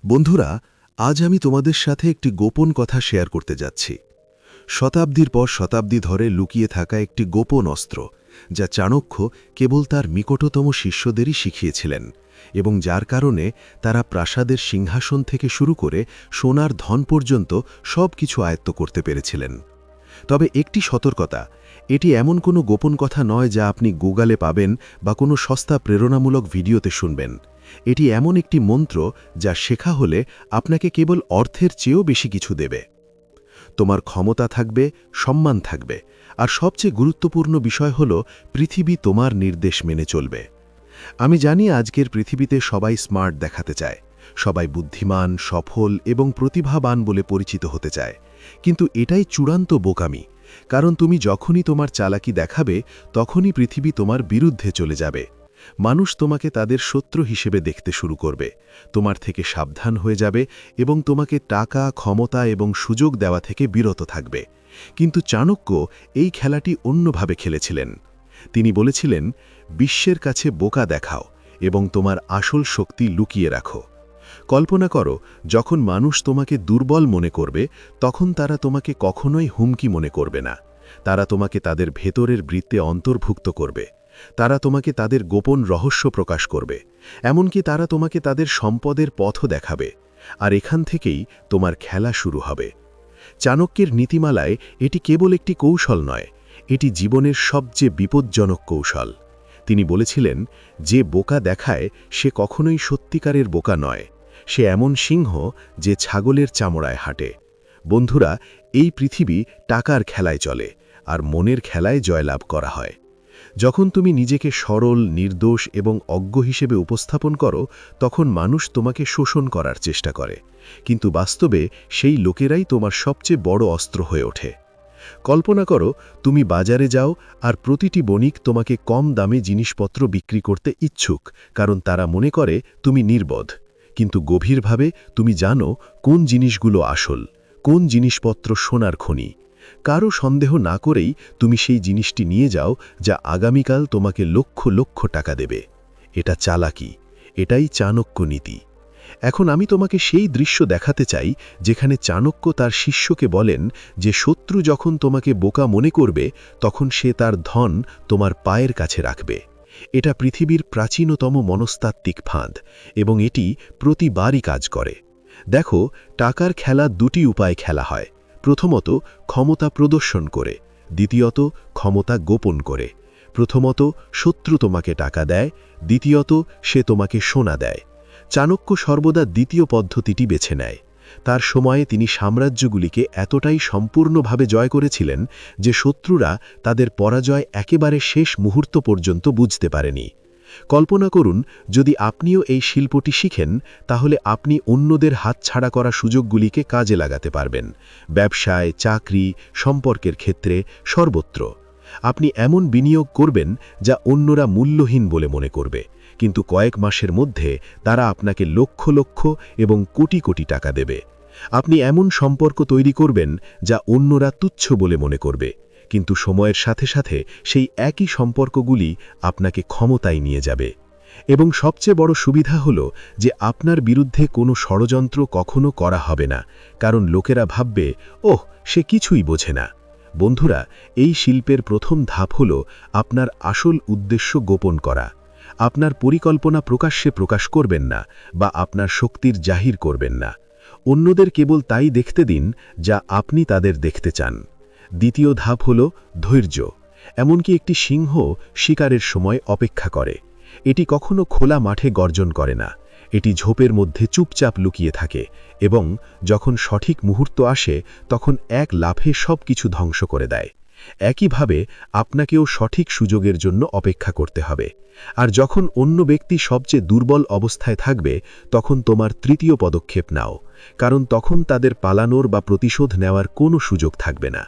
বন্ধুরা, আজ আমি তোমাদের সাথে একটি গোপন কথা শেয়ার করতে যাচ্ছি। শতাব্দীর পর শতাব্দী ধরে লুকিয়ে থাকা একটি গোপন অস্ত্র, যা চাণক্য কেবল তার নিকটতম শিষ্যদেরই শিখিয়েছিলেন এবং যার কারণে তারা প্রাসাদের সিংহাসন থেকে শুরু করে সোনার ধন পর্যন্ত সব কিছু আয়ত্ত করতে পেরেছিলেন। তবে একটি সতর্কতা, এটি এমন কোনো গোপন কথা নয় যা আপনি গুগলে পাবেন বা কোনো সস্তা প্রেরণামূলক ভিডিওতে শুনবেন। এটি এমন একটি মন্ত্র যা শেখা হলে আপনাকে কেবল অর্থের চেয়েও বেশি কিছু দেবে। তোমার ক্ষমতা থাকবে, সম্মান থাকবে, আর সবচেয়ে গুরুত্বপূর্ণ বিষয় হল পৃথিবী তোমার নির্দেশ মেনে চলবে। আমি জানি আজকের পৃথিবীতে সবাই স্মার্ট দেখাতে চায়, সবাই বুদ্ধিমান, সফল এবং প্রতিভাবান বলে পরিচিত হতে চায়, কিন্তু এটাই চূড়ান্ত বোকামি। কারণ তুমি যখনই তোমার চালাকি দেখাবে, তখনই পৃথিবী তোমার বিরুদ্ধে চলে যাবে। মানুষ তোমাকে তাদের শত্রু হিসেবে দেখতে শুরু করবে, তোমার থেকে সাবধান হয়ে যাবে এবং তোমাকে টাকা, ক্ষমতা এবং সুযোগ দেওয়া থেকে বিরত থাকবে। কিন্তু চাণক্য এই খেলাটি অন্যভাবে খেলেছিলেন। তিনি বলেছিলেন, বিশ্বের কাছে বোকা দেখাও এবং তোমার আসল শক্তি লুকিয়ে রাখো। কল্পনা করো, যখন মানুষ তোমাকে দুর্বল মনে করবে, তখন তারা তোমাকে কখনোই হুমকি মনে করবে না। তারা তোমাকে তাদের ভেতরের বৃত্তে অন্তর্ভুক্ত করবে। তারা তোমাকে তাদের গোপন রহস্য প্রকাশ করবে। এমনকি তারা তোমাকে তাদের সম্পদের পথও দেখাবে। আর এখান থেকেই তোমার খেলা শুরু হবে। চাণক্যের নীতিমালায় এটি কেবল একটি কৌশল নয়, এটি জীবনের সবচেয়ে বিপজ্জনক কৌশল। তিনি বলেছিলেন, যে বোকা দেখায় সে কখনোই সত্যিকারের বোকা নয়। সে এমন সিংহ যে ছাগলের চামড়ায় হাঁটে। বন্ধুরা, এই পৃথিবী টাকার খেলায় চলে, আর মনের খেলায় জয়লাভ করা হয়। যখন তুমি নিজেকে সরল, নির্দোষ এবং অজ্ঞ হিসেবে উপস্থাপন করো, তখন মানুষ তোমাকে শোষণ করার চেষ্টা করে, কিন্তু বাস্তবে সেই লোকেরাই তোমার সবচেয়ে বড় অস্ত্র হয়ে ওঠে। কল্পনা করো, তুমি বাজারে যাও আর প্রতিটি বণিক তোমাকে কম দামে জিনিসপত্র বিক্রি করতে ইচ্ছুক, কারণ তারা মনে করে তুমি নির্বোধ। কিন্তু গভীরভাবে তুমি জানো কোন জিনিসগুলো আসল, কোন জিনিসপত্র সোনার খনি। কারো সন্দেহ না করেই তুমি সেই জিনিসটি নিয়ে যাও, যা আগামীকাল তোমাকে লক্ষ লক্ষ টাকা দেবে। এটা চালাকি, এটাই চাণক্য নীতি। এখন আমি তোমাকে সেই দৃশ্য দেখাতে চাই যেখানে চাণক্য তার শিষ্যকে বলেন যে শত্রু যখন তোমাকে বোকা মনে করবে, তখন সে তার ধন তোমার পায়ের কাছে রাখবে। এটা পৃথিবীর প্রাচীনতম মনস্তাত্ত্বিক ফাঁদ, এবং এটি প্রতিবারই কাজ করে। দেখো, টাকার খেলা দুটি উপায়ে খেলা হয়। প্রথমত, ক্ষমতা প্রদর্শন করে। দ্বিতীয়ত, ক্ষমতা গোপন করে। প্রথমত, শত্রু তোমাকে টাকা দেয়। দ্বিতীয়ত, সে তোমাকে সোনা দেয়। চাণক্য সর্বদা দ্বিতীয় পদ্ধতিটি বেছে নেয়। তার সময়ে তিনি সাম্রাজ্যগুলিকে এতটাই সম্পূর্ণভাবে জয় করেছিলেন যে শত্রুরা তাদের পরাজয় একেবারে শেষ মুহূর্ত পর্যন্ত বুঝতে পারেনি। কল্পনা করুন, যদি আপনিও এই শিল্পটি শিখেন, তাহলে আপনি অন্যদের হাতছাড়া করা সুযোগগুলিকে কাজে লাগাতে পারবেন। ব্যবসায়, চাকরি, সম্পর্কের ক্ষেত্রে, সর্বত্র। আপনি এমন বিনিয়োগ করবেন যা অন্যরা মূল্যহীন বলে মনে করবে, কিন্তু কয়েক মাসের মধ্যে তারা আপনাকে লক্ষ লক্ষ এবং কোটি কোটি টাকা দেবে। আপনি এমন সম্পর্ক তৈরি করবেন যা অন্যরা তুচ্ছ বলে মনে করবে, কিন্তু সময়ের সাথে সাথে সেই একই সম্পর্কগুলি আপনাকে ক্ষমতায় নিয়ে যাবে। এবং সবচেয়ে বড় সুবিধা হল যে আপনার বিরুদ্ধে কোনো ষড়যন্ত্র কখনো করা হবে না, কারণ লোকেরা ভাববে, ওহ, সে কিছুই বোঝে না। বন্ধুরা, এই শিল্পের প্রথম ধাপ হল আপনার আসল উদ্দেশ্য গোপন করা। আপনার পরিকল্পনা প্রকাশ্যে প্রকাশ করবেন না, বা আপনার শক্তির জাহির করবেন না। অন্যদের কেবল তাই দেখতে দিন যা আপনি তাদের দেখতে চান। দ্বিতীয় ধাপ হল ধৈর্য। এমনকি একটি সিংহ শিকারের সময় অপেক্ষা করে। এটি কখনো খোলা মাঠে গর্জন করে না। এটি ঝোপের মধ্যে চুপচাপ লুকিয়ে থাকে, এবং যখন সঠিক মুহূর্ত আসে, তখন এক লাফে সব কিছু ধ্বংস করে দেয়। একইভাবে আপনাকেও সঠিক সুযোগের জন্য অপেক্ষা করতে হবে। আর যখন অন্য ব্যক্তি সবচেয়ে দুর্বল অবস্থায় থাকবে, তখন তোমার তৃতীয় পদক্ষেপ নাও, কারণ তখন তাদের পালানোর বা প্রতিশোধ নেওয়ার কোনো সুযোগ থাকবে না।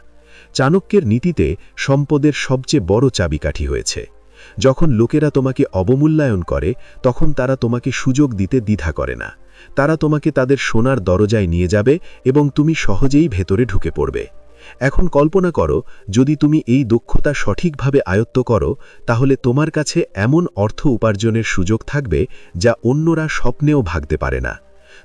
চাণক্যের নীতিতে সম্পদের সবচেয়ে বড় চাবিকাঠি হয়েছে। যখন লোকেরা তোমাকে অবমূল্যায়ন করে, তখন তারা তোমাকে সুযোগ দিতে দ্বিধা করে না। তারা তোমাকে তাদের সোনার দরজায় নিয়ে যাবে এবং তুমি সহজেই ভেতরে ঢুকে পড়বে। এখন কল্পনা করো, যদি তুমি এই দক্ষতা সঠিকভাবে আয়ত্ত করো, তাহলে তোমার কাছে এমন অর্থ উপার্জনের সুযোগ থাকবে যা অন্যরা স্বপ্নেও ভাবতে পারে না।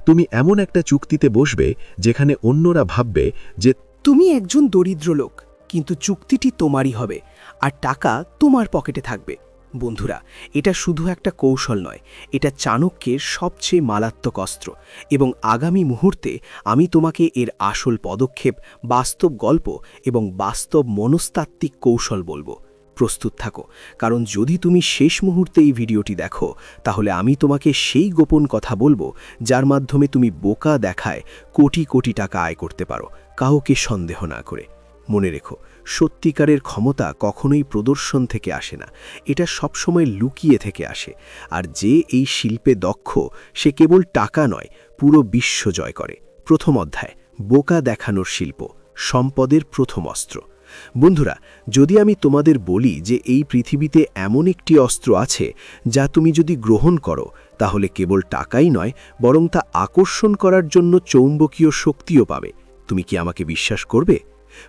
তুমি এমন একটা চুক্তিতে বসবে যেখানে অন্যরা ভাববে যে তুমি একজন দরিদ্র লোক, কিন্তু চুক্তিটি তোমারই হবে আর টাকা তোমার পকেটে থাকবে। বন্ধুরা, এটা শুধু একটা কৌশল নয়, এটা চাণক্যের সবচেয়ে মারাত্মক অস্ত্র। এবং আগামী মুহূর্তে আমি তোমাকে এর আসল পদক্ষেপ, বাস্তব গল্প এবং বাস্তব মনস্তাত্ত্বিক কৌশল বলবো। প্রস্তুত থাকো, কারণ যদি তুমি শেষ মুহূর্তে এই ভিডিওটি দেখো, তাহলে আমি তোমাকে সেই গোপন কথা বলবো যার মাধ্যমে তুমি বোকা দেখায় কোটি কোটি টাকা আয় করতে পারো, কাউকে সন্দেহ না করে। মনে রেখো, সত্যিকারের ক্ষমতা কখনোই প্রদর্শন থেকে আসে না, এটা সবসময় লুকিয়ে থেকে আসে। আর যে এই শিল্পে দক্ষ, সে কেবল টাকা নয়, পুরো বিশ্ব জয় করে। প্রথম অধ্যায়, বোকা দেখানোর শিল্প, সম্পদের প্রথম অস্ত্র। বন্ধুরা, যদি আমি তোমাদের বলি যে এই পৃথিবীতে এমন একটি অস্ত্র আছে যা তুমি যদি গ্রহণ করো, তাহলে কেবল টাকাই নয়, বরং তা আকর্ষণ করার জন্য চৌম্বকীয় শক্তিও পাবে, তুমি কি আমাকে বিশ্বাস করবে?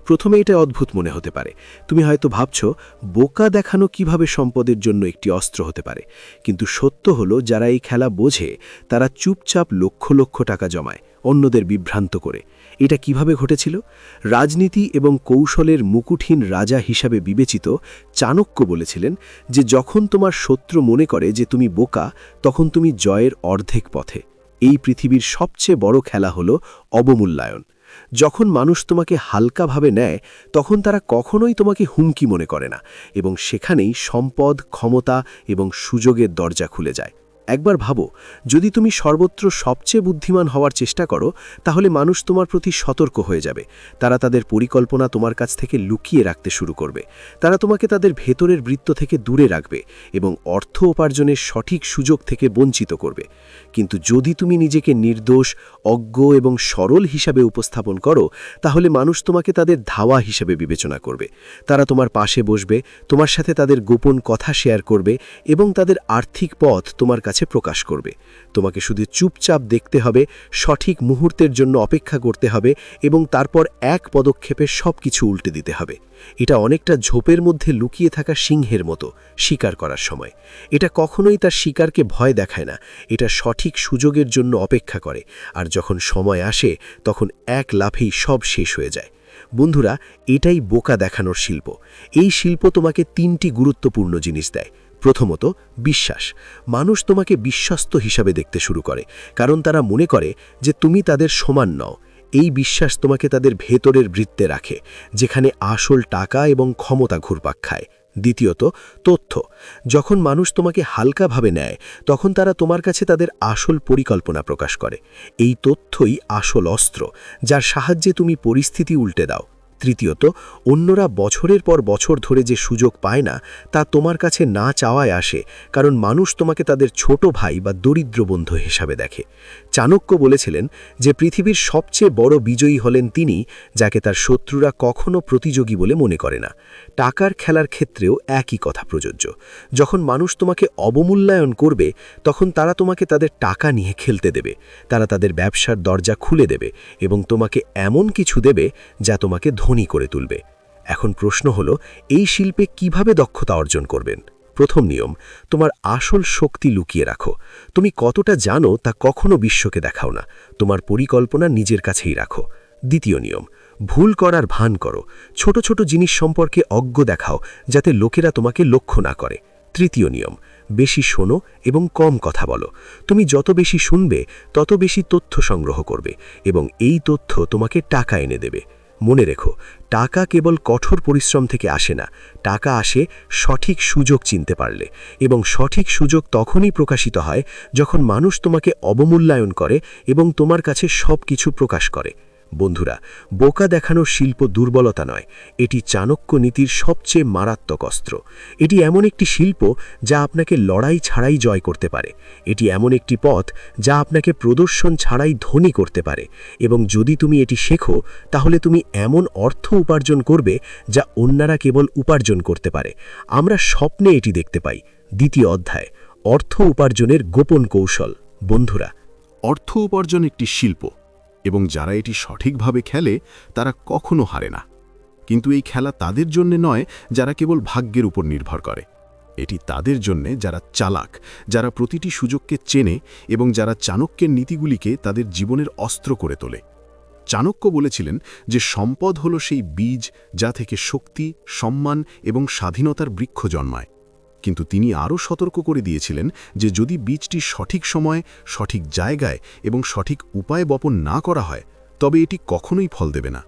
প্রথমে এটা অদ্ভুত মনে হতে পারে। তুমি হয়তো ভাবছো, বোকা দেখানো কিভাবে সম্পদের জন্য একটি অস্ত্র হতে পারে। কিন্তু সত্য হলো, যারা এই খেলা বোঝে তারা চুপচাপ লক্ষ লক্ষ টাকা জমায়, অন্যদের বিভ্রান্ত করে। এটা কিভাবে ঘটেছিল? রাজনীতি এবং কৌশলের মুকুটহীন রাজা হিসাবে বিবেচিত চাণক্য বলেছিলেন যে যখন তোমার শত্রু মনে করে যে তুমি বোকা, তখন তুমি জয়ের অর্ধেক পথে। এই পৃথিবীর সবচেয়ে বড় খেলা হলো অবমূল্যায়ন। যখন মানুষ তোমাকে হালকাভাবে নেয়, তখন তারা কখনোই তোমাকে হুমকি মনে করে না, এবং সেখানেই সম্পদ, ক্ষমতা এবং সুযোগের দরজা খুলে যায়। একবার ভাবো, যদি তুমি সর্বত্র সবচেয়ে বুদ্ধিমান হওয়ার চেষ্টা করো, তাহলে মানুষ তোমার প্রতি সতর্ক হয়ে যাবে। তারা তাদের পরিকল্পনা তোমার কাছ থেকে লুকিয়ে রাখতে শুরু করবে। তারা তোমাকে তাদের ভেতরের বৃত্ত থেকে দূরে রাখবে এবং অর্থ উপার্জনের সঠিক সুযোগ থেকে বঞ্চিত করবে। কিন্তু যদি তুমি নিজেকে নির্দোষ, অজ্ঞ এবং সরল হিসাবে উপস্থাপন করো, তাহলে মানুষ তোমাকে তাদের ধাওয়া হিসেবে বিবেচনা করবে। তারা তোমার পাশে বসবে, তোমার সাথে তাদের গোপন কথা শেয়ার করবে এবং তাদের আর্থিক পথ তোমার কাছে প্রকাশ করবে। তোমাকে শুধু চুপচাপ দেখতে হবে, সঠিক মুহূর্তের জন্য অপেক্ষা করতে হবে এবং তারপর এক পদক্ষেপে সবকিছু উল্টে দিতে হবে। এটা অনেকটা ঝোপের মধ্যে লুকিয়ে থাকা সিংহের মতো শিকার করার সময়। এটা কখনোই তার শিকারকে ভয় দেখায় না, এটা সঠিক সুযোগের জন্য অপেক্ষা করে। আর যখন সময় আসে, তখন এক লাফেই সব শেষ হয়ে যায়। বন্ধুরা, এটাই বোকা দেখানোর শিল্প। এই শিল্প তোমাকে তিনটি গুরুত্বপূর্ণ জিনিস দেয়। প্রথমত, বিশ্বাস। মানুষ তোমাকে বিশ্বস্ত হিসাবে দেখতে শুরু করে, কারণ তারা মনে করে যে তুমি তাদের সমান নও। এই বিশ্বাস তোমাকে তাদের ভেতরের বৃত্তে রাখে, যেখানে আসল টাকা এবং ক্ষমতা ঘুরপাক খায়। দ্বিতীয়ত, তথ্য। যখন মানুষ তোমাকে হালকাভাবে নেয়, তখন তারা তোমার কাছে তাদের আসল পরিকল্পনা প্রকাশ করে। এই তথ্যই আসল অস্ত্র, যার সাহায্যে তুমি পরিস্থিতি উল্টে দাও। তৃতীয়ত, অন্যরা বছরের পর বছর ধরে যে সুযোগ পায় না, তা তোমার কাছে না চাওয়ায় আসে, কারণ মানুষ তোমাকে তাদের ছোট ভাই বা দরিদ্র বন্ধু হিসাবে দেখে। চাণক্য বলেছিলেন যে পৃথিবীর সবচেয়ে বড় বিজয়ী হলেন তিনি, যাকে তার শত্রুরা কখনো প্রতিযোগী বলে মনে করে না। টাকার খেলার ক্ষেত্রেও একই কথা প্রযোজ্য। যখন মানুষ তোমাকে অবমূল্যায়ন করবে, তখন তারা তোমাকে তাদের টাকা নিয়ে খেলতে দেবে। তারা তাদের ব্যবসার দরজা খুলে দেবে এবং তোমাকে এমন কিছু দেবে যা তোমাকে ধনী করে তুলবে। এখন প্রশ্ন হলো, এই শিল্পে কিভাবে দক্ষতা অর্জন করবেন? প্রথম নিয়ম, তোমার আসল শক্তি লুকিয়ে রাখো। তুমি কতটা জানো তা কখনো বিশ্বকে দেখাও না, তোমার পরিকল্পনা নিজের কাছেই রাখো। দ্বিতীয় নিয়ম, ভুল করার ভান করো। ছোট ছোট জিনিস সম্পর্কে অজ্ঞ দেখাও, যাতে লোকেরা তোমাকে লক্ষ্য না করে। তৃতীয় নিয়ম, বেশি শোনো এবং কম কথা বলো। তুমি যত বেশি শুনবে, তত বেশি তথ্য সংগ্রহ করবে এবং এই তথ্য তোমাকে টাকা এনে দেবে। মনে রেখো, টাকা কেবল কঠোর পরিশ্রম থেকে আসে না, টাকা আসে সঠিক সুযোগ চিনতে পারলে, এবং সঠিক সুযোগ তখনই প্রকাশিত হয় যখন মানুষ তোমাকে অবমূল্যায়ন করে এবং তোমার কাছে সব কিছু প্রকাশ করে। বন্ধুরা, বোকা দেখানোর শিল্প দুর্বলতা নয়, এটি চাণক্য নীতির সবচেয়ে মারাত্মক অস্ত্র। এটি এমন একটি শিল্প যা আপনাকে লড়াই ছাড়াই জয় করতে পারে। এটি এমন একটি পথ যা আপনাকে প্রদর্শন ছাড়াই ধনী করতে পারে, এবং যদি তুমি এটি শেখো, তাহলে তুমি এমন অর্থ উপার্জন করবে যা অন্যরা কেবল উপার্জন করতে পারে। আমরা স্বপ্নে এটি দেখতে পাই। দ্বিতীয় অধ্যায়, অর্থ উপার্জনের গোপন কৌশল। বন্ধুরা, অর্থ উপার্জন একটি শিল্প, এবং যারা এটি সঠিকভাবে খেলে তারা কখনো হারে না। কিন্তু এই খেলা তাদের জন্য নয় যারা কেবল ভাগ্যের উপর নির্ভর করে। এটি তাদের জন্যে যারা চালাক, যারা প্রতিটি সুযোগকে চেনে এবং যারা চাণক্যের নীতিগুলিকে তাদের জীবনের অস্ত্র করে তোলে। চাণক্য বলেছিলেন যে সম্পদ হল সেই বীজ যা থেকে শক্তি, সম্মান এবং স্বাধীনতার বৃক্ষ জন্মায়। কিন্তু তিনি আরও সতর্ক করে দিয়েছিলেন যে যদি বীজটি সঠিক সময়ে, সঠিক জায়গায় এবং সঠিক উপায়ে বপন না করা হয়, তবে এটি কখনোই ফল দেবে না।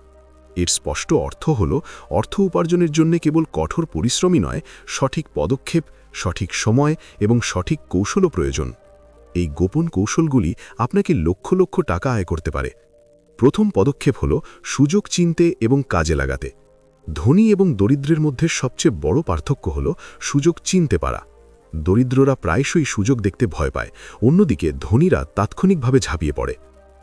এর স্পষ্ট অর্থ হল অর্থ উপার্জনের জন্য কেবল কঠোর পরিশ্রমই নয়, সঠিক পদক্ষেপ, সঠিক সময় এবং সঠিক কৌশলও প্রয়োজন। এই গোপন কৌশলগুলি আপনাকে লক্ষ লক্ষ টাকা আয় করতে পারে। প্রথম পদক্ষেপ হল সুযোগ চিনতে এবং কাজে লাগাতে। ধনী এবং দরিদ্রের মধ্যে সবচেয়ে বড় পার্থক্য হল সুযোগ চিনতে পারা। দরিদ্ররা প্রায়শই সুযোগ দেখতে ভয় পায়, অন্যদিকে ধনীরা তাৎক্ষণিকভাবে ঝাঁপিয়ে পড়ে।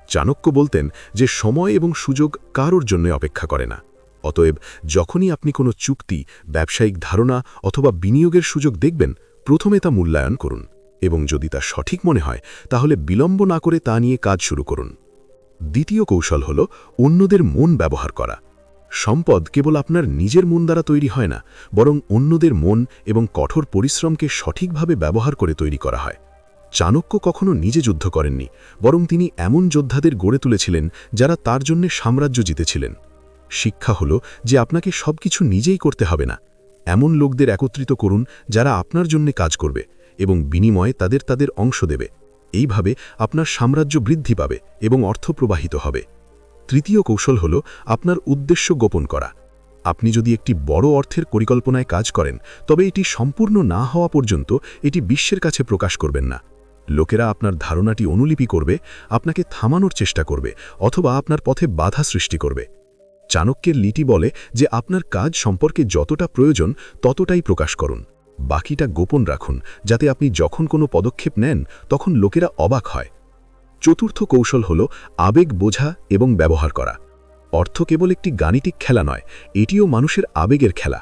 চাণক্য বলতেন যে সময় এবং সুযোগ কারোর জন্য অপেক্ষা করে না। অতএব যখনই আপনি কোনো চুক্তি, ব্যবসায়িক ধারণা অথবা বিনিয়োগের সুযোগ দেখবেন, প্রথমে তা মূল্যায়ন করুন এবং যদি তা সঠিক মনে হয় তাহলে বিলম্ব না করে তা নিয়ে কাজ শুরু করুন। দ্বিতীয় কৌশল হল অন্যদের মন ব্যবহার করা। সম্পদ কেবল আপনার নিজের মন দ্বারা তৈরি হয় না, বরং অন্যদের মন এবং কঠোর পরিশ্রমকে সঠিকভাবে ব্যবহার করে তৈরি করা হয়। চাণক্য কখনো নিজে যুদ্ধ করেননি, বরং তিনি এমন যোদ্ধাদের গড়ে তুলেছিলেন যারা তার জন্য সাম্রাজ্য জিতেছিলেন। শিক্ষা হল যে আপনাকে সবকিছু নিজেই করতে হবে না। এমন লোকদের একত্রিত করুন যারা আপনার জন্য কাজ করবে এবং বিনিময়ে তাদের অংশ দেবে। এইভাবে আপনার সাম্রাজ্য বৃদ্ধি পাবে এবং অর্থ প্রবাহিত হবে। তৃতীয় কৌশল হল আপনার উদ্দেশ্য গোপন করা। আপনি যদি একটি বড় অর্থের পরিকল্পনায় কাজ করেন, তবে এটি সম্পূর্ণ না হওয়া পর্যন্ত এটি বিশ্বের কাছে প্রকাশ করবেন না। লোকেরা আপনার ধারণাটি অনুলিপি করবে, আপনাকে থামানোর চেষ্টা করবে অথবা আপনার পথে বাধা সৃষ্টি করবে। চাণক্যের নীতি বলে যে আপনার কাজ সম্পর্কে যতটা প্রয়োজন ততটাই প্রকাশ করুন, বাকিটা গোপন রাখুন, যাতে আপনি যখন কোনো পদক্ষেপ নেন তখন লোকেরা অবাক হয়। চতুর্থ কৌশল হল আবেগ বোঝা এবং ব্যবহার করা। অর্থ কেবল একটি গাণিতিক খেলা নয়, এটিও মানুষের আবেগের খেলা।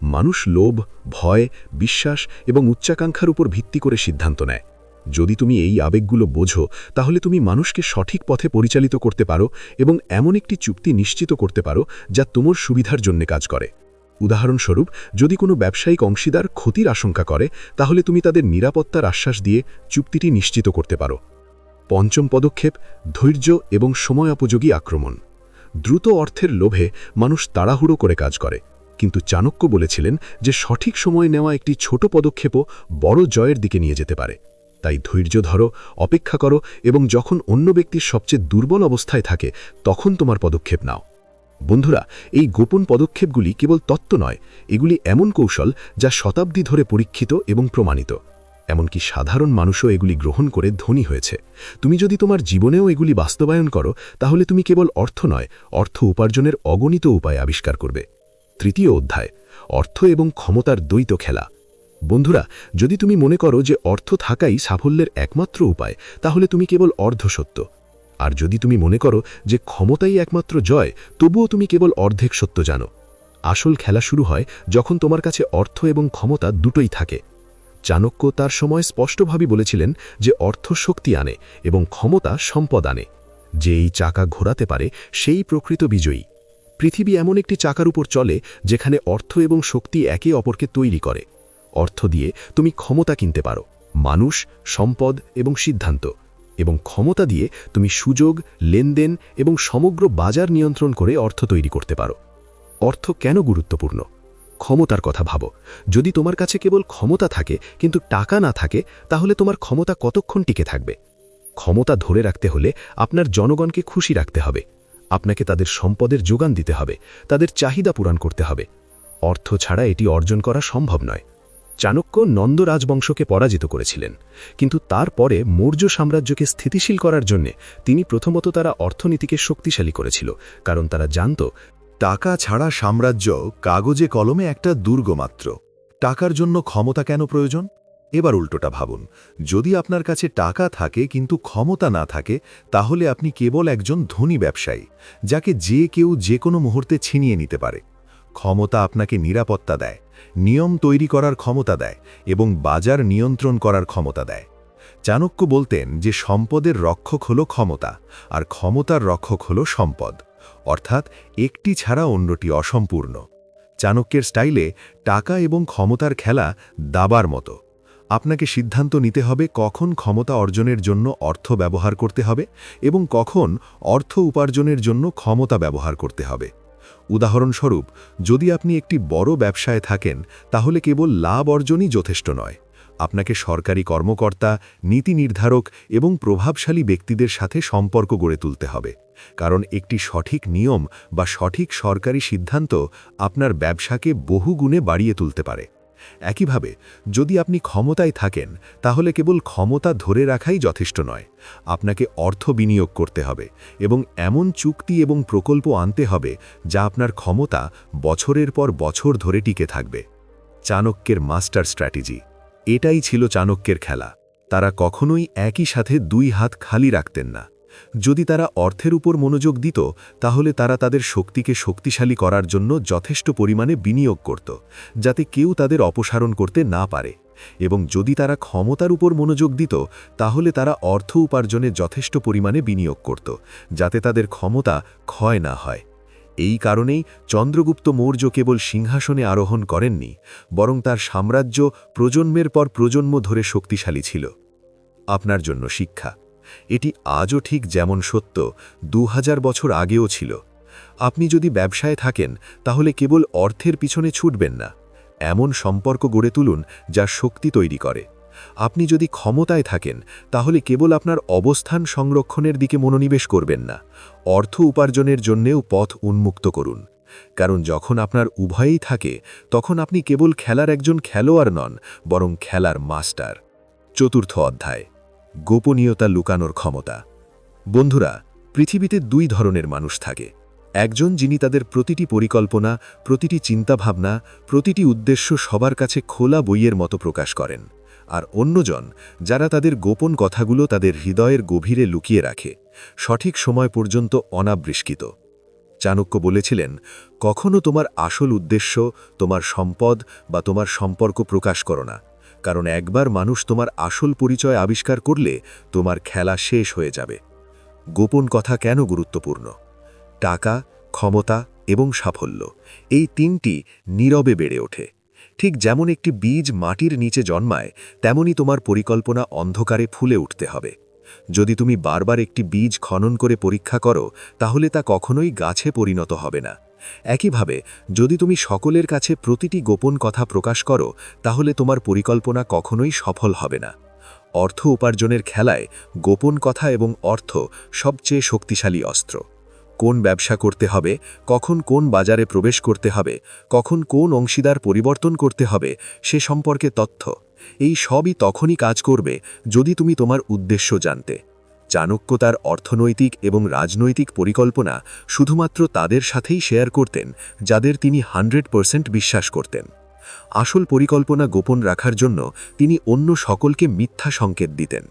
মানুষ লোভ, ভয়, বিশ্বাস এবং উচ্চাকাঙ্ক্ষার উপর ভিত্তি করে সিদ্ধান্ত নেয়। যদি তুমি এই আবেগগুলো বোঝো, তাহলে তুমি মানুষকে সঠিক পথে পরিচালিত করতে পারো এবং এমন একটি চুক্তি নিশ্চিত করতে পারো যা তোমার সুবিধার জন্য কাজ করে। উদাহরণস্বরূপ, যদি কোনো ব্যবসায়িক অংশীদার ক্ষতির আশঙ্কা করে, তাহলে তুমি তাদের নিরাপত্তার আশ্বাস দিয়ে চুক্তিটি নিশ্চিত করতে পারো। পঞ্চম পদক্ষেপ, ধৈর্য এবং সময়োপযোগী আক্রমণ। দ্রুত অর্থের লোভে মানুষ তাড়াহুড়ো করে কাজ করে, কিন্তু চাণক্য বলেছিলেন যে সঠিক সময় নেওয়া একটি ছোট পদক্ষেপও বড় জয়ের দিকে নিয়ে যেতে পারে। তাই ধৈর্য ধরো, অপেক্ষা করো এবং যখন অন্য ব্যক্তির সবচেয়ে দুর্বল অবস্থায় থাকে তখন তোমার পদক্ষেপ নাও। বন্ধুরা, এই গোপন পদক্ষেপগুলি কেবল তত্ত্ব নয়, এগুলি এমন কৌশল যা শতাব্দী ধরে পরীক্ষিত এবং প্রমাণিত। এমনকি সাধারণ মানুষও এগুলি গ্রহণ করে ধনী হয়েছে। তুমি যদি তোমার জীবনেও এগুলি বাস্তবায়ন করো, তাহলে তুমি কেবল অর্থ নয়, অর্থ উপার্জনের অগণিত উপায় আবিষ্কার করবে। তৃতীয় অধ্যায়, অর্থ এবং ক্ষমতার দ্বৈত খেলা। বন্ধুরা, যদি তুমি মনে করো যে অর্থ থাকাই সাফল্যের একমাত্র উপায়, তাহলে তুমি কেবল অর্ধসত্য। আর যদি তুমি মনে করো যে ক্ষমতাই একমাত্র জয়, তবুও তুমি কেবল অর্ধেক সত্য জানো। আসল খেলা শুরু হয় যখন তোমার কাছে অর্থ এবং ক্ষমতা দুটোই থাকে। চাণক্য তার সময় স্পষ্টভাবে বলেছিলেন যে অর্থ শক্তি আনে এবং ক্ষমতা সম্পদ আনে। যে এই চাকা ঘোরাতে পারে সেই প্রকৃত বিজয়ী। পৃথিবী এমন একটি চাকার উপর চলে যেখানে অর্থ এবং শক্তি একে অপরকে তৈরি করে। অর্থ দিয়ে তুমি ক্ষমতা কিনতে পারো, মানুষ, সম্পদ এবং সিদ্ধান্ত, এবং ক্ষমতা দিয়ে তুমি সুযোগ, লেনদেন এবং সমগ্র বাজার নিয়ন্ত্রণ করে অর্থ তৈরি করতে পারো। অর্থ কেন গুরুত্বপূর্ণ? ক্ষমতার কথা ভাবো। যদি তোমার কাছে কেবল ক্ষমতা থাকে কিন্তু টাকা না থাকে, তাহলে তোমার ক্ষমতা কতক্ষণ টিকে থাকবে? ক্ষমতা ধরে রাখতে হলে আপনার জনগণকে খুশি রাখতে হবে। আপনাকে তাদের সম্পদের যোগান দিতে হবে, তাদের চাহিদা পূরণ করতে হবে। অর্থ ছাড়া এটি অর্জন করা সম্ভব নয়। চাণক্য নন্দ রাজবংশকে পরাজিত করেছিলেন, কিন্তু তারপরে মৌর্য সাম্রাজ্যকে স্থিতিশীল করার জন্য তিনি প্রথমত তারা অর্থনীতিকে শক্তিশালী করেছিল, কারণ তারা জানত টাকা ছাড়া সাম্রাজ্য কাগজে কলমে একটা দুর্গ মাত্র। টাকার জন্য ক্ষমতা কেন প্রয়োজন? এবার উল্টোটা ভাবুন, যদি আপনার কাছে টাকা থাকে কিন্তু ক্ষমতা না থাকে, তাহলে আপনি কেবল একজন ধনী ব্যবসায়ী, যাকে যে কেউ যে কোনো মুহূর্তে ছিনিয়ে নিতে পারে। ক্ষমতা আপনাকে নিরাপত্তা দেয়, নিয়ম তৈরি করার ক্ষমতা দেয় এবং বাজার নিয়ন্ত্রণ করার ক্ষমতা দেয়। চাণক্য বলতেন যে সম্পদের রক্ষক হল ক্ষমতা, আর ক্ষমতার রক্ষক হল সম্পদ, অর্থাৎ একটি ছাড়া অন্যটি অসম্পূর্ণ। চাণক্যের স্টাইলে টাকা এবং ক্ষমতার খেলা দাবার মতো। আপনাকে সিদ্ধান্ত নিতে হবে কখন ক্ষমতা অর্জনের জন্য অর্থ ব্যবহার করতে হবে এবং কখন অর্থ উপার্জনের জন্য ক্ষমতা ব্যবহার করতে হবে। উদাহরণস্বরূপ, যদি আপনি একটি বড় ব্যবসায় থাকেন, তাহলে কেবল লাভ অর্জনই যথেষ্ট নয়। আপনাকে সরকারি কর্মকর্তা, নীতি নির্ধারক এবং প্রভাবশালী ব্যক্তিদের সাথে সম্পর্ক গড়ে তুলতে হবে, কারণ একটি সঠিক নিয়ম বা সঠিক সরকারি সিদ্ধান্ত আপনার ব্যবসাকে বহুগুণে বাড়িয়ে তুলতে পারে। একইভাবে, যদি আপনি ক্ষমতায় থাকেন, তাহলে কেবল ক্ষমতা ধরে রাখাই যথেষ্ট নয়। আপনাকে অর্থ বিনিয়োগ করতে হবে এবং এমন চুক্তি এবং প্রকল্প আনতে হবে যা আপনার ক্ষমতা বছরের পর বছর ধরে টিকে থাকবে। চাণক্যের মাস্টার স্ট্র্যাটেজি। এটাই ছিল চাণক্যের খেলা। তারা কখনোই একই সাথে দুই হাত খালি রাখতেন না। যদি তারা অর্থের উপর মনোযোগ দিত, তাহলে তারা তাদের শক্তিকে শক্তিশালী করার জন্য যথেষ্ট পরিমাণে বিনিয়োগ করত, যাতে কেউ তাদের অপসারণ করতে না পারে। এবং যদি তারা ক্ষমতার উপর মনোযোগ দিত, তাহলে তারা অর্থ উপার্জনে যথেষ্ট পরিমাণে বিনিয়োগ করত, যাতে তাদের ক্ষমতা ক্ষয় না হয়। এই কারণেই চন্দ্রগুপ্ত মৌর্য কেবল সিংহাসনে আরোহণ করেননি, বরং তার সাম্রাজ্য প্রজন্মের পর প্রজন্ম ধরে শক্তিশালী ছিল। আপনার জন্য শিক্ষা। এটি আজও ঠিক যেমন সত্য 2000 বছর আগেও ছিল। আপনি যদি ব্যবসায় থাকেন, তাহলে কেবল অর্থের পিছনে ছুটবেন না। এমন সম্পর্ক গড়ে তুলুন যা শক্তি তৈরি করে। আপনি যদি ক্ষমতায় থাকেন, তাহলে কেবল আপনার অবস্থান সংরক্ষণের দিকে মনোনিবেশ করবেন না, অর্থ উপার্জনের জন্যেও পথ উন্মুক্ত করুন। কারণ যখন আপনার উভয়ই থাকে, তখন আপনি কেবল খেলার একজন খেলোয়াড় নন, বরং খেলার মাস্টার। চতুর্থ অধ্যায়, গোপনীয়তা লুকানোর ক্ষমতা। বন্ধুরা, পৃথিবীতে দুই ধরনের মানুষ থাকে। একজন যিনি তাদের প্রতিটি পরিকল্পনা, প্রতিটি চিন্তাভাবনা, প্রতিটি উদ্দেশ্য সবার কাছে খোলা বইয়ের মতো প্রকাশ করেন, আর অন্যজন যারা তাদের গোপন কথাগুলো তাদের হৃদয়ের গভীরে লুকিয়ে রাখে, সঠিক সময় পর্যন্ত অনাবৃষ্কিত। চাণক্য বলেছিলেন, কখনো তোমার আসল উদ্দেশ্য, তোমার সম্পদ বা তোমার সম্পর্ক প্রকাশ করো না, কারণ একবার মানুষ তোমার আসল পরিচয় আবিষ্কার করলে তোমার খেলা শেষ হয়ে যাবে। গোপন কথা কেন গুরুত্বপূর্ণ? টাকা, ক্ষমতা এবং সাফল্য, এই তিনটি নীরবে বেড়ে ওঠে। ঠিক যেমন একটি বীজ মাটির নিচে জন্মায়, তেমনি তোমার পরিকল্পনা অন্ধকারে ফুলে উঠতে হবে। যদি তুমি বারবার একটি বীজ খনন করে পরীক্ষা করো, তাহলে তা কখনোই গাছে পরিণত হবে না। একইভাবে, যদি তুমি সকলের কাছে প্রতিটি গোপন কথা প্রকাশ করো, তাহলে তোমার পরিকল্পনা কখনোই সফল হবে না। অর্থ উপার্জনের খেলায় গোপন কথা এবং অর্থ সবচেয়ে শক্তিশালী অস্ত্র। কোন ব্যবসা করতে হবে, কখন কোন বাজারে প্রবেশ করতে হবে, কখন কোন অংশীদার পরিবর্তন করতে হবে, সে সম্পর্কে তথ্য, এই সবই তখনই কাজ করবে যদি তুমি তোমার উদ্দেশ্য জানতে। চাণক্য তার অর্থনৈতিক এবং রাজনৈতিক পরিকল্পনা শুধুমাত্র তাদের সাথেই শেয়ার করতেন যাদের তিনি 100% বিশ্বাস করতেন। আসল পরিকল্পনা গোপন রাখার জন্য তিনি অন্য সকলকে মিথ্যা সংকেত দিতেন।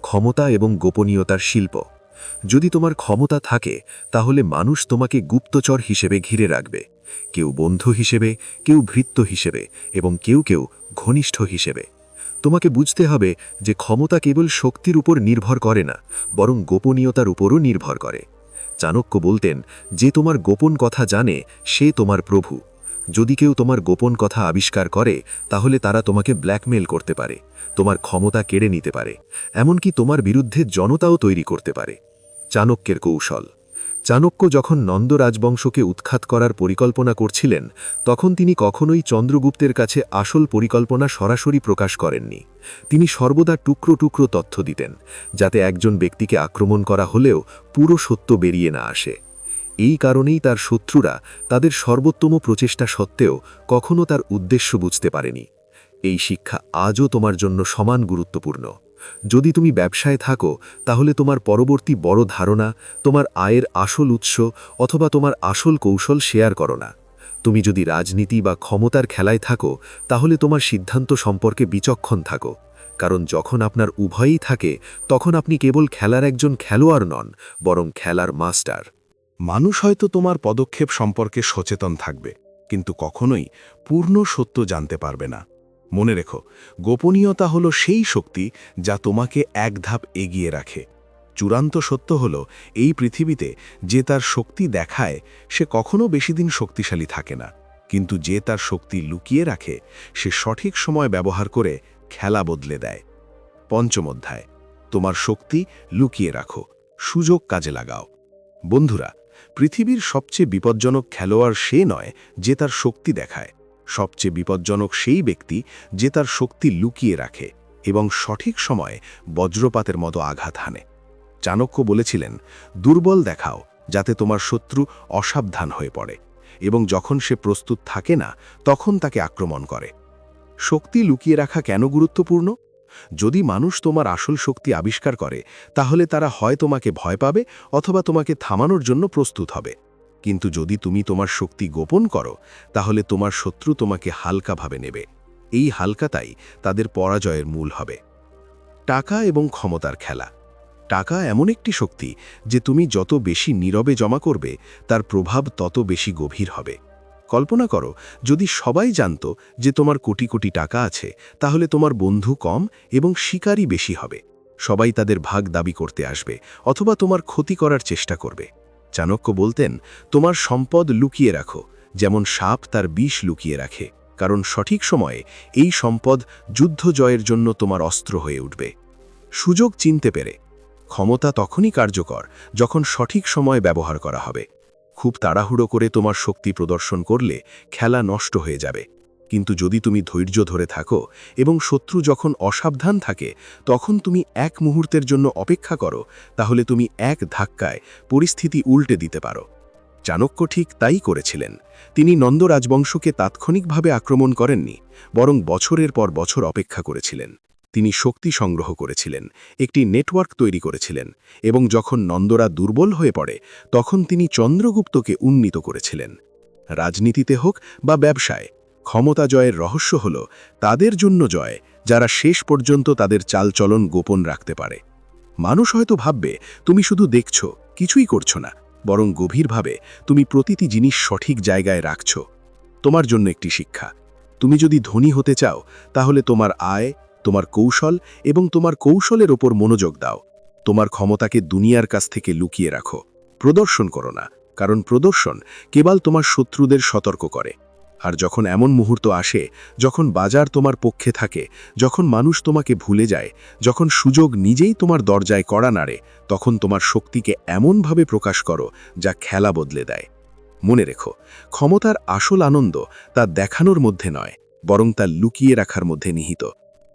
ক্ষমতা এবং গোপনীয়তার শিল্প। যদি তোমার ক্ষমতা থাকে, তাহলে মানুষ তোমাকে গুপ্তচর হিসেবে ঘিরে রাখবে, কেউ বন্ধু হিসেবে, কেউ ভৃত্য হিসেবে এবং কেউ কেউ ঘনিষ্ঠ হিসেবে। তোমাকে বুঝতে হবে যে ক্ষমতা কেবল শক্তির উপর নির্ভর করে না, বরং গোপনীয়তার উপরও নির্ভর করে। চাণক্য বলতেন, যে তোমার গোপন কথা জানে সে তোমার প্রভু। যদি কেউ তোমার গোপন কথা আবিষ্কার করে, তাহলে তারা তোমাকে ব্ল্যাকমেল করতে পারে, তোমার ক্ষমতা কেড়ে নিতে পারে, এমনকি তোমার বিরুদ্ধে জনতাও তৈরি করতে পারে। চাণক্যের কৌশল। চাণক্য যখন নন্দ রাজবংশকে উৎখাত করার পরিকল্পনা করছিলেন, তখন তিনি কখনোই চন্দ্রগুপ্তের কাছে আসল পরিকল্পনা সরাসরি প্রকাশ করেননি। তিনি সর্বদা টুকরো টুকরো তথ্য দিতেন, যাতে একজন ব্যক্তিকে আক্রমণ করা হলেও পুরো সত্য বেরিয়ে না আসে। এই কারণেই তার শত্রুরা তাদের সর্বোত্তম প্রচেষ্টা সত্ত্বেও কখনো তার উদ্দেশ্য বুঝতে পারেনি। এই শিক্ষা আজও তোমার জন্য সমান গুরুত্বপূর্ণ। যদি তুমি ব্যবসায় থাকো, তাহলে তোমার পরবর্তী বড় ধারণা, তোমার আয়ের আসল উৎস অথবা তোমার আসল কৌশল শেয়ার করো না। তুমি যদি রাজনীতি বা ক্ষমতার খেলায় থাকো, তাহলে তোমার সিদ্ধান্ত সম্পর্কে বিচক্ষণ থাকো, কারণ যখন আপনার উভয়ই থাকে, তখন আপনি কেবল খেলার একজন খেলোয়াড় নন, বরং খেলার মাস্টার। মানুষ হয়তো তোমার পদক্ষেপ সম্পর্কে সচেতন থাকবে, কিন্তু কখনোই পূর্ণ সত্য জানতে পারবে না। মনে রেখো, গোপনীয়তা হলো সেই শক্তি যা তোমাকে এক ধাপ এগিয়ে রাখে। চূড়ান্ত সত্য হলো, এই পৃথিবীতে যে তার শক্তি দেখায়, সে কখনো বেশি দিন শক্তিশালী থাকে না। কিন্তু যে তার শক্তি লুকিয়ে রাখে সে সঠিক সময় ব্যবহার করে খেলা বদলে দেয়। পঞ্চম অধ্যায়, তোমার শক্তি লুকিয়ে রাখো, সুযোগ কাজে লাগাও। বন্ধুরা, পৃথিবীর সবচেয়ে বিপজ্জনক খেলোয়াড় সে নয় যে তার শক্তি দেখায়। সবচেয়ে বিপজ্জনক সেই ব্যক্তি যে তার শক্তি লুকিয়ে রাখে এবং সঠিক সময়ে বজ্রপাতের মতো আঘাত হানে। চাণক্য বলেছিলেন, দুর্বল দেখাও যাতে তোমার শত্রু অসাবধান হয়ে পড়ে, এবং যখন সে প্রস্তুত থাকে না তখন তাকে আক্রমণ করে। শক্তি লুকিয়ে রাখা কেন গুরুত্বপূর্ণ? যদি মানুষ তোমার আসল শক্তি আবিষ্কার করে তাহলে তারা হয় তোমাকে ভয় পাবে অথবা তোমাকে থামানোর জন্য প্রস্তুত হবে। কিন্তু যদি তুমি তোমার শক্তি গোপন করো তাহলে তোমার শত্রু তোমাকে হালকাভাবে নেবে। এই হালকাতাই তাদের পরাজয়ের মূল হবে। টাকা এবং ক্ষমতার খেলা। টাকা এমন একটি শক্তি যে তুমি যত বেশি নীরবে জমা করবে তার প্রভাব তত বেশি গভীর হবে। কল্পনা করো, যদি সবাই জানত যে তোমার কোটি কোটি টাকা আছে, তাহলে তোমার বন্ধু কম এবং শিকারই বেশি হবে। সবাই তাদের ভাগ দাবি করতে আসবে অথবা তোমার ক্ষতি করার চেষ্টা করবে। চাণক্য বলতেন, তোমার সম্পদ লুকিয়ে রাখো, যেমন সাপ তার বিষ লুকিয়ে রাখে, কারণ সঠিক সময়ে এই সম্পদ যুদ্ধ জয়ের জন্য তোমার অস্ত্র হয়ে উঠবে। সুযোগ চিনতে পেরে। ক্ষমতা তখনই কার্যকর যখন সঠিক সময় ব্যবহার করা হবে। খুব তাড়াহুড়ো করে তোমার শক্তি প্রদর্শন করলে খেলা নষ্ট হয়ে যাবে। কিন্তু যদি তুমি ধৈর্য ধরে থাকো এবং শত্রু যখন অসাবধান থাকে তখন তুমি এক মুহূর্তের জন্য অপেক্ষা করো, তাহলে তুমি এক ধাক্কায় পরিস্থিতি উল্টে দিতে পারো। চাণক্য ঠিক তাই করেছিলেন। তিনি নন্দ রাজবংশকে তাৎক্ষণিকভাবে আক্রমণ করেননি, বরং বছরের পর বছর অপেক্ষা করেছিলেন। তিনি শক্তি সংগ্রহ করেছিলেন, একটি নেটওয়ার্ক তৈরি করেছিলেন, এবং যখন নন্দরা দুর্বল হয়ে পড়ে তখন তিনি চন্দ্রগুপ্তকে উন্নীত করেছিলেন। রাজনীতিতে হোক বা ব্যবসায়, ক্ষমতা জয়ের রহস্য হল তাদের জন্য জয় যারা শেষ পর্যন্ত তাদের চালচলন গোপন রাখতে পারে। মানুষ হয়তো ভাববে তুমি শুধু দেখছ, কিছুই করছো না, বরং গভীরভাবে তুমি প্রতিটি জিনিস সঠিক জায়গায় রাখছ। তোমার জন্য একটি শিক্ষা, তুমি যদি ধনী হতে চাও তাহলে তোমার আয়, তোমার কৌশল এবং তোমার কৌশলের ওপর মনোযোগ দাও। তোমার ক্ষমতাকে দুনিয়ার কাছ থেকে লুকিয়ে রাখো, প্রদর্শন করো না, কারণ প্রদর্শন কেবল তোমার শত্রুদের সতর্ক করে। আর যখন এমন মুহূর্ত আসে, যখন বাজার তোমার পক্ষে থাকে, যখন মানুষ তোমাকে ভুলে যায়, যখন সুযোগ নিজেই তোমার দরজায় কড়া নাড়ে, তখন তোমার শক্তিকে এমনভাবে প্রকাশ করো যা খেলা বদলে দেয়। মনে রেখো, ক্ষমতার আসল আনন্দ তা দেখানোর মধ্যে নয়, বরং তা লুকিয়ে রাখার মধ্যে নিহিত।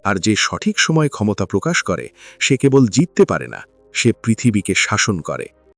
আর যে সঠিক সময় ক্ষমতা প্রকাশ করে সে কেবল জিততে পারে না, সে পৃথিবীকে শাসন করে।